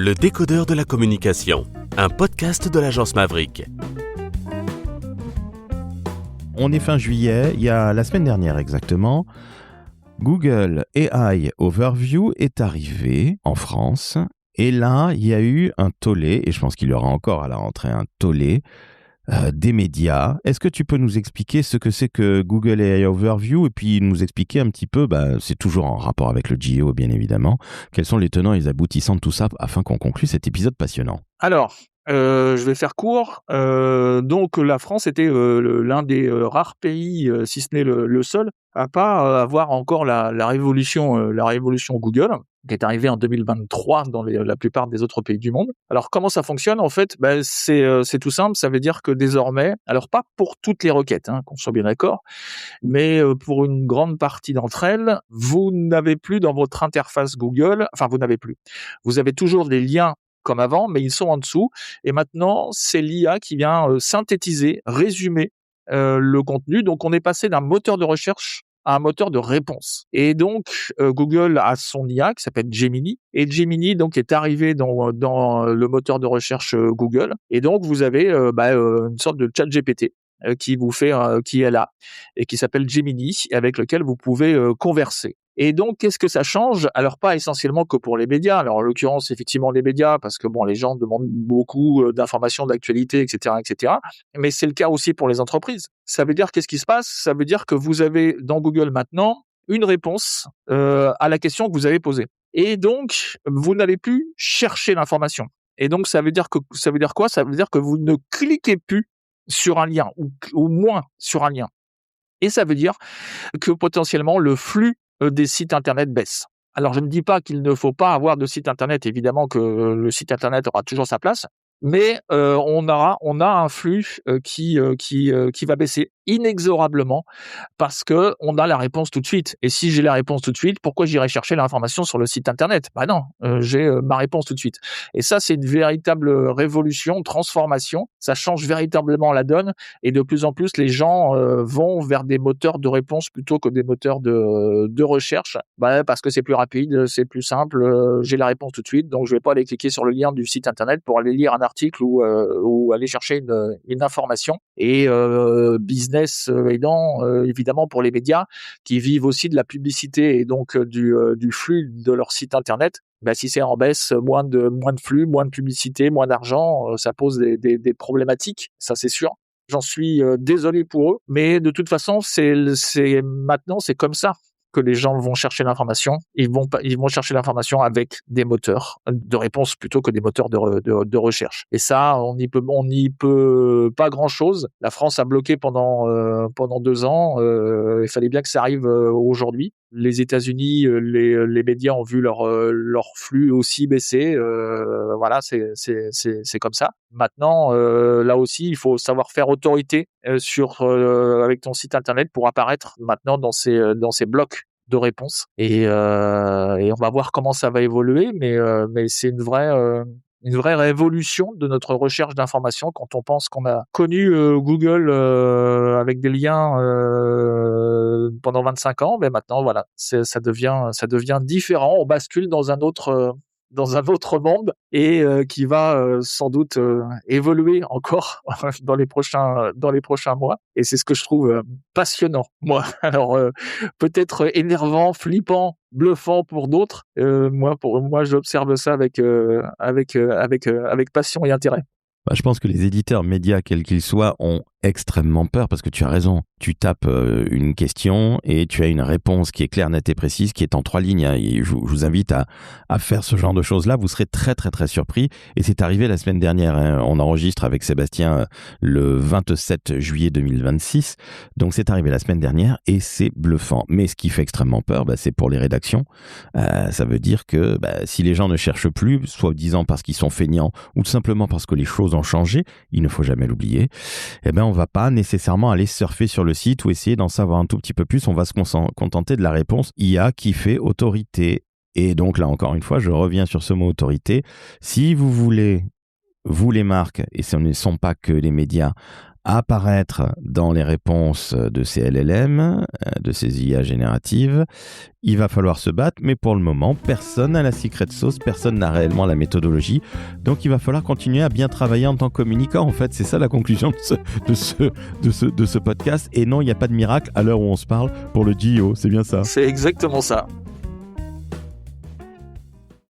Le décodeur de la communication, un podcast de l'agence Maverick. On est fin juillet, il y a la semaine dernière exactement, Google AI Overview est arrivé en France. Et là, il y a eu un tollé, et je pense qu'il y aura encore à la rentrée un tollé, des médias. Est-ce que tu peux nous expliquer ce que c'est que Google AI Overview et puis nous expliquer un petit peu, c'est toujours en rapport avec le GEO bien évidemment, quels sont les tenants et les aboutissants de tout ça afin qu'on conclue cet épisode passionnant. Alors, je vais faire court. Donc la France était l'un des rares pays, si ce n'est le seul, à pas avoir encore la révolution Google, qui est arrivée en 2023 dans la plupart des autres pays du monde. Alors comment ça fonctionne en fait ? C'est tout simple. Ça veut dire que désormais, alors pas pour toutes les requêtes, qu'on soit bien d'accord, mais pour une grande partie d'entre elles, vous n'avez plus dans votre interface Google, vous avez toujours des liens comme avant, mais ils sont en dessous. Et maintenant, c'est l'IA qui vient synthétiser, résumer le contenu. Donc, on est passé d'un moteur de recherche à un moteur de réponse. Et donc, Google a son IA qui s'appelle Gemini. Et Gemini, donc, est arrivé dans le moteur de recherche Google. Et donc, vous avez une sorte de chat GPT qui vous fait, qui est là et qui s'appelle Gemini, avec lequel vous pouvez converser. Et donc, qu'est-ce que ça change ? Alors, pas essentiellement que pour les médias. Alors, en l'occurrence, effectivement, les médias, parce que les gens demandent beaucoup d'informations, d'actualité, etc., etc. Mais c'est le cas aussi pour les entreprises. Ça veut dire, qu'est-ce qui se passe ? Ça veut dire que vous avez dans Google maintenant une réponse à la question que vous avez posée. Et donc, vous n'allez plus chercher l'information. Et donc, ça veut dire quoi ? Ça veut dire que vous ne cliquez plus sur un lien, ou moins sur un lien. Et ça veut dire que potentiellement, le flux des sites internet baisse. Alors, je ne dis pas qu'il ne faut pas avoir de site internet. Évidemment que le site internet aura toujours sa place, mais on a un flux qui va baisser inexorablement parce que on a la réponse tout de suite. Et si j'ai la réponse tout de suite, pourquoi j'irai chercher l'information sur le site internet ? Non, j'ai ma réponse tout de suite. Et ça, c'est une véritable révolution, transformation. Ça change véritablement la donne. Et de plus en plus, les gens vont vers des moteurs de réponse plutôt que des moteurs de recherche. Parce que c'est plus rapide, c'est plus simple. J'ai la réponse tout de suite, donc je vais pas aller cliquer sur le lien du site internet pour aller lire un article ou aller chercher une information. Et business aidant, évidemment pour les médias qui vivent aussi de la publicité et donc du flux de leur site internet. Si c'est en baisse, moins de flux, moins de publicité, moins d'argent, ça pose des problématiques, ça c'est sûr. J'en suis désolé pour eux, mais de toute façon, maintenant c'est comme ça que les gens vont chercher l'information. Ils vont chercher l'information avec des moteurs de réponse plutôt que des moteurs de recherche. Et ça, on n'y peut pas grand-chose. La France a bloqué pendant 2 ans. Il fallait bien que ça arrive aujourd'hui. Les États-Unis, les médias ont vu leur flux aussi baisser. Voilà, c'est comme ça. Maintenant, là aussi, il faut savoir faire autorité avec ton site internet pour apparaître maintenant dans ces blocs de réponses. Et on va voir comment ça va évoluer, mais c'est une vraie révolution de notre recherche d'informations quand on pense qu'on a connu Google avec des liens pendant 25 ans, mais maintenant voilà, ça devient différent, on bascule dans un autre monde et qui va sans doute évoluer encore dans les prochains mois, et c'est ce que je trouve passionnant, moi. Alors peut-être énervant, flippant, bluffant pour d'autres. Moi j'observe ça avec passion et intérêt. Je pense que les éditeurs médias, quels qu'ils soient, ont extrêmement peur parce que tu as raison. Tu tapes une question et tu as une réponse qui est claire, nette et précise, qui est en 3 lignes. Et je vous invite à faire ce genre de choses-là. Vous serez très, très, très surpris. Et c'est arrivé la semaine dernière. On enregistre avec Sébastien le 27 juillet 2026. Donc, c'est arrivé la semaine dernière et c'est bluffant. Mais ce qui fait extrêmement peur, c'est pour les rédactions. Ça veut dire que si les gens ne cherchent plus, soit disant parce qu'ils sont feignants ou tout simplement parce que les choses ont changé, il ne faut jamais l'oublier, on va pas nécessairement aller surfer sur le site ou essayer d'en savoir un tout petit peu plus. On va se contenter de la réponse IA qui fait autorité. Et donc là, encore une fois, je reviens sur ce mot autorité. Si vous voulez, vous les marques, et ce ne sont pas que les médias, apparaître dans les réponses de ces LLM, de ces IA génératives. Il va falloir se battre, mais pour le moment, personne n'a la secret sauce, personne n'a réellement la méthodologie. Donc, il va falloir continuer à bien travailler en tant que communicant. En fait, c'est ça la conclusion de ce podcast. Et non, il n'y a pas de miracle à l'heure où on se parle pour le GIO. C'est bien ça. C'est exactement ça.